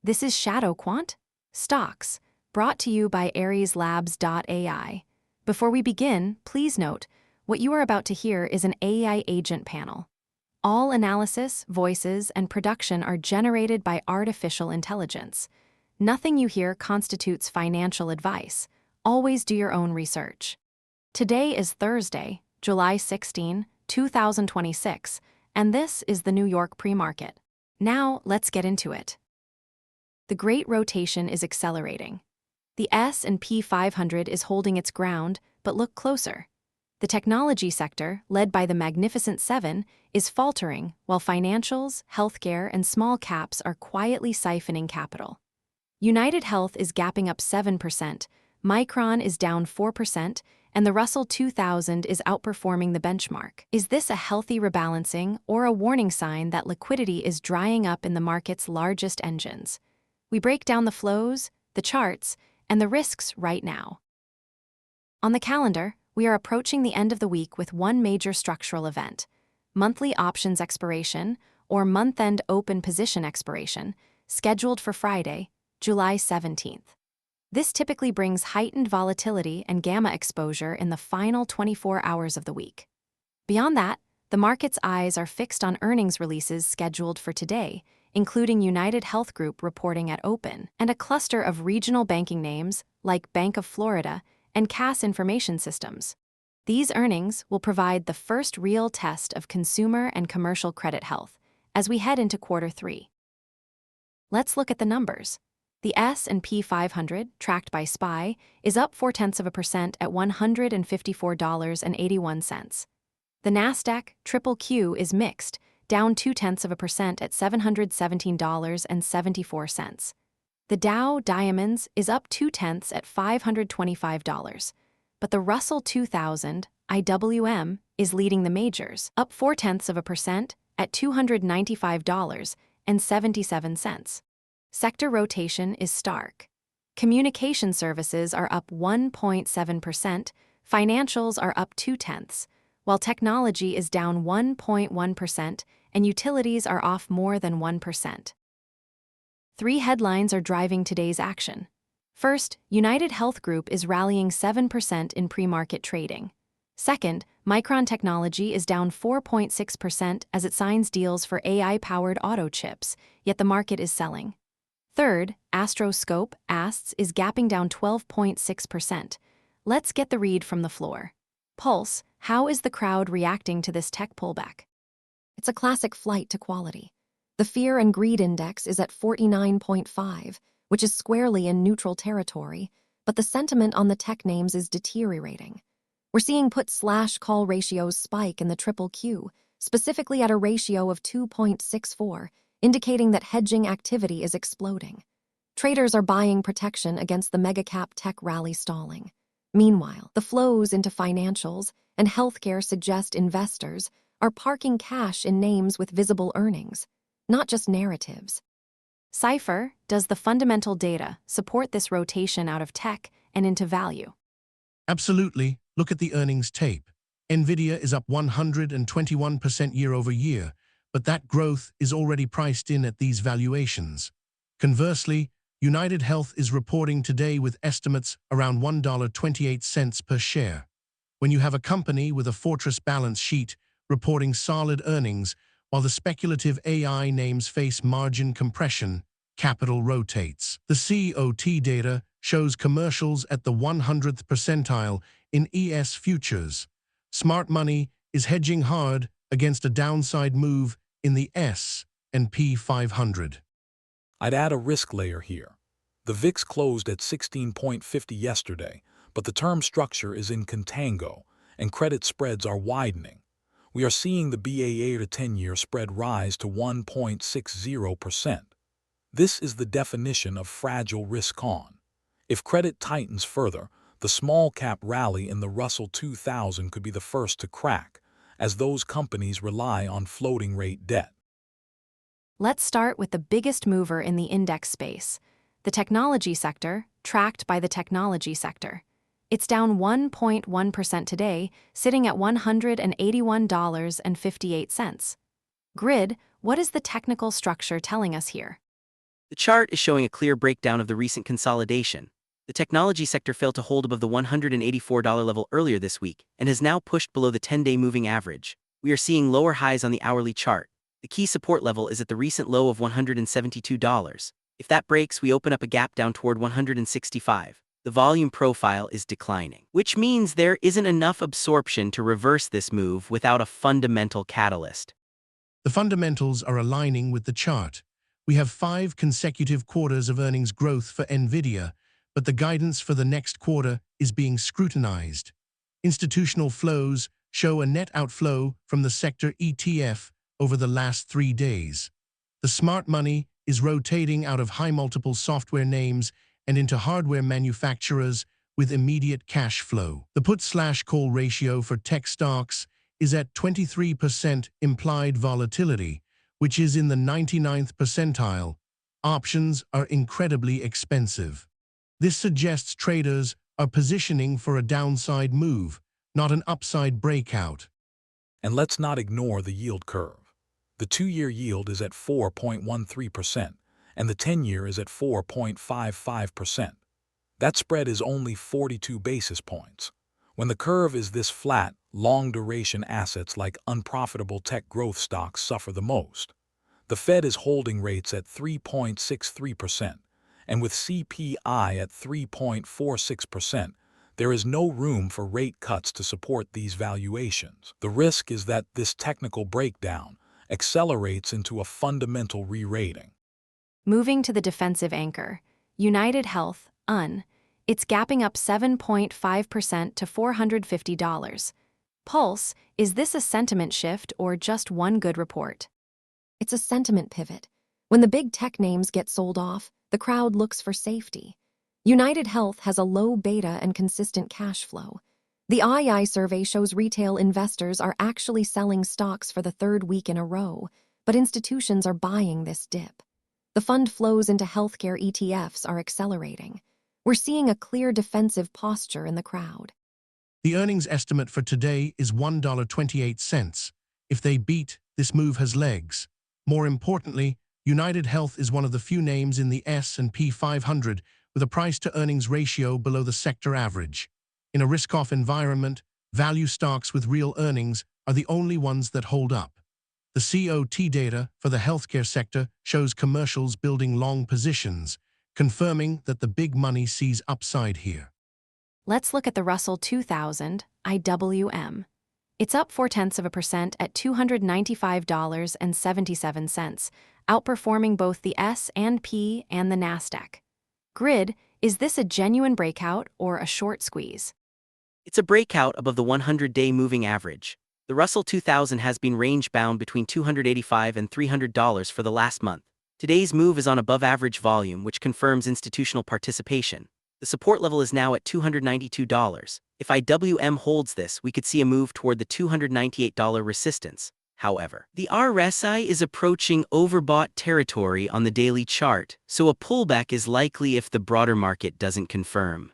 This is ShadowQuant, Stocks, brought to you by AresLabs.ai. Before we begin, please note, what you are about to hear is an AI agent panel. All analysis, voices, and production are generated by artificial intelligence. Nothing you hear constitutes financial advice. Always do your own research. Today is Thursday, July 16, 2026, and this is the New York pre-market. Now, let's get into it. The Great Rotation is accelerating. The S&P 500 is holding its ground, but look closer. The technology sector, led by the Magnificent Seven, is faltering, while financials, healthcare, and small caps are quietly siphoning capital. United Health is gapping up 7%, Micron is down 4%, and the Russell 2000 is outperforming the benchmark. Is this a healthy rebalancing or a warning sign that liquidity is drying up in the market's largest engines? We break down the flows, the charts, and the risks right now. On the calendar, we are approaching the end of the week with one major structural event: monthly options expiration, or month-end open position expiration, scheduled for Friday, July 17th. This typically brings heightened volatility and gamma exposure in the final 24 hours of the week. Beyond that, the market's eyes are fixed on earnings releases scheduled for today, including United Health Group reporting at open, and a cluster of regional banking names like Bank of Florida and Cass Information Systems. These earnings will provide the first real test of consumer and commercial credit health as we head into Q3. Let's look at the numbers. The S&P 500, tracked by SPY, is up 0.4% at $154.81. The Nasdaq QQQ is mixed, down 0.2% at $717.74. The Dow Diamonds is up 0.2% at $525, but the Russell 2000, IWM, is leading the majors, up 0.4% at $295.77. Sector rotation is stark. Communication services are up 1.7%, financials are up 0.2%, while technology is down 1.1% and utilities are off more than 1%. Three headlines are driving today's action. First, United Health Group is rallying 7% in pre-market trading. Second, Micron Technology is down 4.6% as it signs deals for AI-powered auto chips, yet the market is selling. Third, Astroscope ASTS is gapping down 12.6%. Let's get the read from the floor. Pulse, how is the crowd reacting to this tech pullback? It's a classic flight to quality. The Fear and Greed Index is at 49.5, which is squarely in neutral territory, but the sentiment on the tech names is deteriorating. We're seeing put/call ratios spike in the QQQ, specifically at a ratio of 2.64, indicating that hedging activity is exploding. Traders are buying protection against the mega-cap tech rally stalling. Meanwhile, the flows into financials and healthcare suggest investors are parking cash in names with visible earnings, not just narratives. CIPHER, does the fundamental data support this rotation out of tech and into value? Absolutely. Look at the earnings tape. Nvidia is up 121% year over year, but that growth is already priced in at these valuations. Conversely, United Health is reporting today with estimates around $1.28 per share. When you have a company with a fortress balance sheet reporting solid earnings, while the speculative AI names face margin compression, capital rotates. The COT data shows commercials at the 100th percentile in ES futures. Smart money is hedging hard against a downside move in the S&P 500. I'd add a risk layer here. The VIX closed at 16.50 yesterday, but the term structure is in contango, and credit spreads are widening. We are seeing the BA8 to 10-year spread rise to 1.60%. This is the definition of fragile risk-on. If credit tightens further, the small-cap rally in the Russell 2000 could be the first to crack, as those companies rely on floating-rate debt. Let's start with the biggest mover in the index space, the technology sector, tracked by the technology sector. It's down 1.1% today, sitting at $181.58. Grid, what is the technical structure telling us here? The chart is showing a clear breakdown of the recent consolidation. The technology sector failed to hold above the $184 level earlier this week and has now pushed below the 10-day moving average. We are seeing lower highs on the hourly chart. The key support level is at the recent low of $172. If that breaks, we open up a gap down toward $165. The volume profile is declining, which means there isn't enough absorption to reverse this move without a fundamental catalyst. The fundamentals are aligning with the chart. We have 5 consecutive quarters of earnings growth for NVIDIA, but the guidance for the next quarter is being scrutinized. Institutional flows show a net outflow from the sector ETF over the last 3 days. The smart money is rotating out of high-multiple software names and into hardware manufacturers with immediate cash flow. The put/call ratio for tech stocks is at 23% implied volatility, which is in the 99th percentile. Options are incredibly expensive. This suggests traders are positioning for a downside move, not an upside breakout. And let's not ignore the yield curve. The 2-year yield is at 4.13%, and the 10-year is at 4.55%. That spread is only 42 basis points. When the curve is this flat, long-duration assets like unprofitable tech growth stocks suffer the most. The Fed is holding rates at 3.63%, and with CPI at 3.46%, there is no room for rate cuts to support these valuations. The risk is that this technical breakdown accelerates into a fundamental re-rating. Moving to the defensive anchor, United Health, UN, it's gapping up 7.5% to $450. Pulse, is this a sentiment shift or just one good report? It's a sentiment pivot. When the big tech names get sold off, the crowd looks for safety. United Health has a low beta and consistent cash flow. The II survey shows retail investors are actually selling stocks for the 3rd week in a row, but institutions are buying this dip. The fund flows into healthcare ETFs are accelerating. We're seeing a clear defensive posture in the crowd. The earnings estimate for today is $1.28. If they beat, this move has legs. More importantly, United Health is one of the few names in the S&P 500 with a price-to-earnings ratio below the sector average. In a risk-off environment, value stocks with real earnings are the only ones that hold up. The COT data for the healthcare sector shows commercials building long positions, confirming that the big money sees upside here. Let's look at the Russell 2000, IWM. It's up 0.4% at $295.77, outperforming both the S&P and the Nasdaq. Grid, is this a genuine breakout or a short squeeze? It's a breakout above the 100-day moving average. The Russell 2000 has been range-bound between $285 and $300 for the last month. Today's move is on above-average volume, which confirms institutional participation. The support level is now at $292. If IWM holds this, we could see a move toward the $298 resistance. However, the RSI is approaching overbought territory on the daily chart, so a pullback is likely if the broader market doesn't confirm.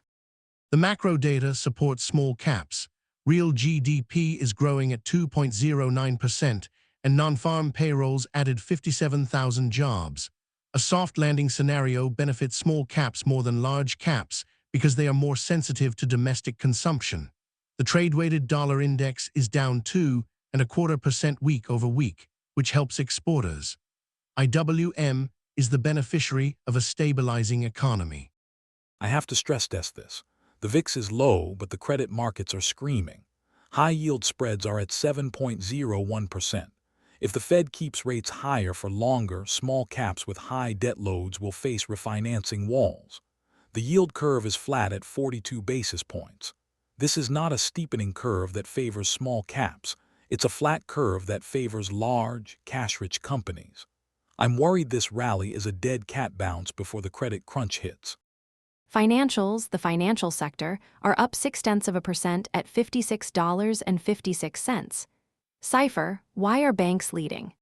The macro data supports small caps. Real GDP is growing at 2.09%, and non-farm payrolls added 57,000 jobs. A soft landing scenario benefits small caps more than large caps because they are more sensitive to domestic consumption. The trade-weighted dollar index is down 2.25% week over week, which helps exporters. IWM is the beneficiary of a stabilizing economy. I have to stress test this. The VIX is low, but the credit markets are screaming. High-yield spreads are at 7.01%. If the Fed keeps rates higher for longer, small caps with high debt loads will face refinancing walls. The yield curve is flat at 42 basis points. This is not a steepening curve that favors small caps. It's a flat curve that favors large, cash-rich companies. I'm worried this rally is a dead cat bounce before the credit crunch hits. Financials, the financial sector, are up 0.6% at $56.56. CIPHER, why are banks leading?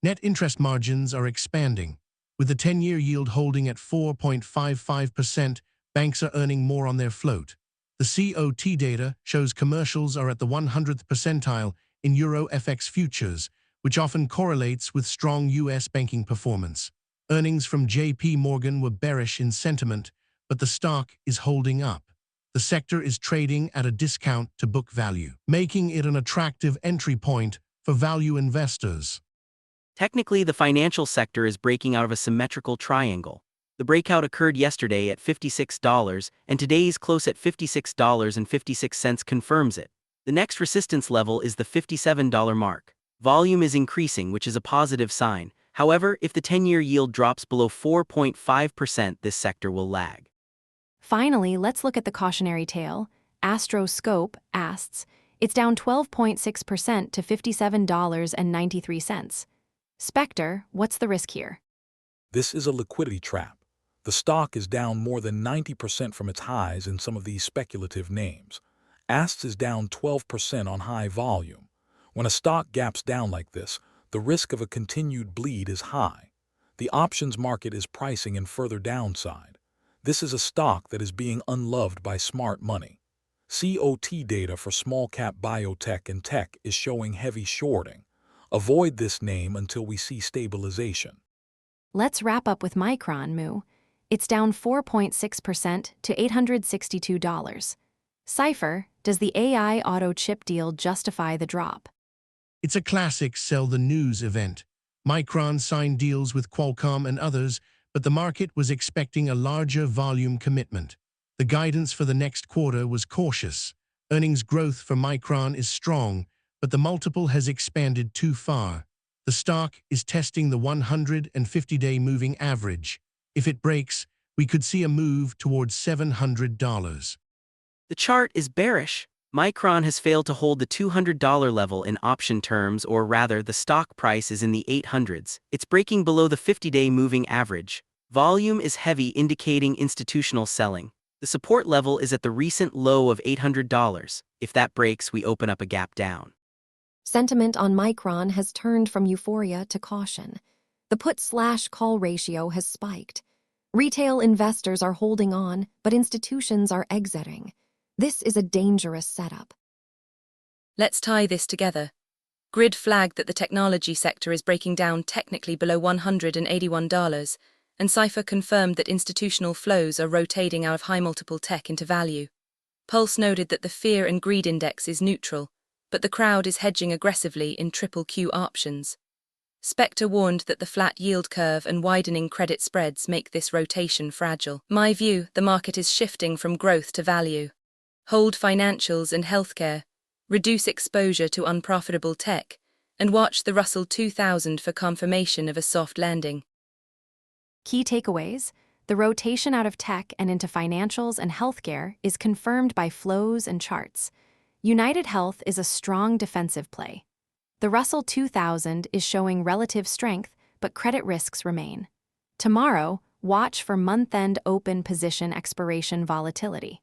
Net interest margins are expanding. With the 10-year yield holding at 4.55%, banks are earning more on their float. The COT data shows commercials are at the 100th percentile in Euro FX futures, which often correlates with strong U.S. banking performance. Earnings from JP Morgan were bearish in sentiment, but the stock is holding up. The sector is trading at a discount to book value, making it an attractive entry point for value investors. Technically, the financial sector is breaking out of a symmetrical triangle. The breakout occurred yesterday at $56, and today's close at $56.56 confirms it. The next resistance level is the $57 mark. Volume is increasing, which is a positive sign. However, if the 10-year yield drops below 4.5%, this sector will lag. Finally, let's look at the cautionary tale. Astroscope asks, it's down 12.6% to $57.93. SPECTER, what's the risk here? This is a liquidity trap. The stock is down more than 90% from its highs in some of these speculative names. ASTS is down 12% on high volume. When a stock gaps down like this, the risk of a continued bleed is high. The options market is pricing in further downside. This is a stock that is being unloved by smart money. COT data for small-cap biotech and tech is showing heavy shorting. Avoid this name until we see stabilization. Let's wrap up with Micron, Moo. It's down 4.6% to $862. CIPHER, does the AI auto chip deal justify the drop? It's a classic sell the news event. Micron signed deals with Qualcomm and others, but the market was expecting a larger volume commitment. The guidance for the next quarter was cautious. Earnings growth for Micron is strong, but the multiple has expanded too far. The stock is testing the 150-day moving average. If it breaks, we could see a move towards $700. The chart is bearish. Micron has failed to hold the $200 level in option terms, or rather, the stock price is in the 800s. It's breaking below the 50-day moving average. Volume is heavy, indicating institutional selling. The support level is at the recent low of $800. If that breaks, we open up a gap down. Sentiment on Micron has turned from euphoria to caution. The put/call ratio has spiked. Retail investors are holding on, but institutions are exiting. This is a dangerous setup. Let's tie this together. Grid flagged that the technology sector is breaking down technically below $181, and CIPHER confirmed that institutional flows are rotating out of high-multiple tech into value. Pulse noted that the fear and greed index is neutral, but the crowd is hedging aggressively in QQQ options. SPECTER warned that the flat yield curve and widening credit spreads make this rotation fragile. My view, the market is shifting from growth to value. Hold financials and healthcare, reduce exposure to unprofitable tech, and watch the Russell 2000 for confirmation of a soft landing. Key takeaways: the rotation out of tech and into financials and healthcare is confirmed by flows and charts. United Health is a strong defensive play. The Russell 2000 is showing relative strength, but credit risks remain. Tomorrow, watch for month-end open position expiration volatility.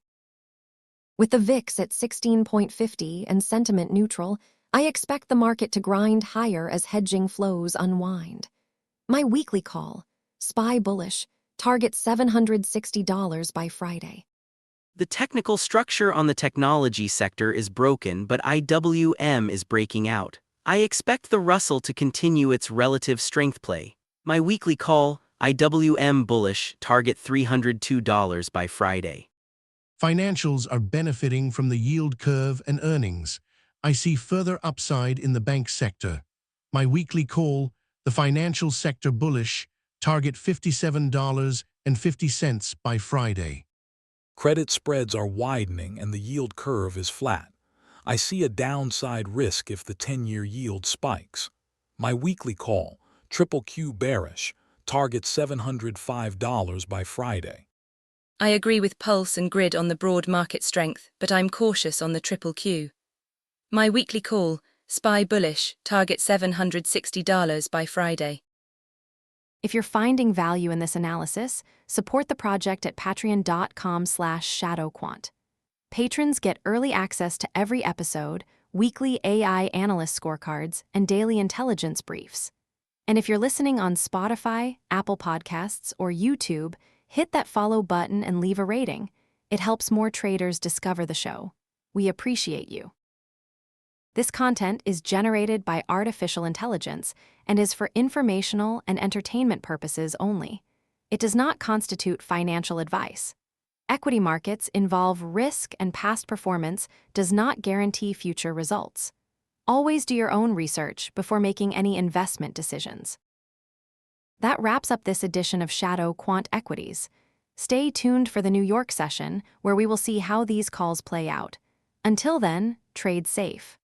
With the VIX at 16.50 and sentiment neutral, I expect the market to grind higher as hedging flows unwind. My weekly call: SPY bullish, target $760 by Friday. The technical structure on the technology sector is broken, but IWM is breaking out. I expect the Russell to continue its relative strength play. My weekly call: IWM bullish, target $302 by Friday. Financials are benefiting from the yield curve and earnings. I see further upside in the bank sector. My weekly call: the financial sector bullish, target $57.50 by Friday. Credit spreads are widening and the yield curve is flat. I see a downside risk if the 10-year yield spikes. My weekly call: QQQ bearish, target $705 by Friday. I agree with Pulse and Grid on the broad market strength, but I'm cautious on the QQQ. My weekly call: SPY bullish, target $760 by Friday. If you're finding value in this analysis, support the project at patreon.com/ShadowQuant. Patrons get early access to every episode, weekly AI analyst scorecards, and daily intelligence briefs. And if you're listening on Spotify, Apple Podcasts, or YouTube, hit that follow button and leave a rating. It helps more traders discover the show. We appreciate you. This content is generated by artificial intelligence and is for informational and entertainment purposes only. It does not constitute financial advice. Equity markets involve risk, and past performance does not guarantee future results. Always do your own research before making any investment decisions. That wraps up this edition of ShadowQuant Equities. Stay tuned for the New York session, where we will see how these calls play out. Until then, trade safe.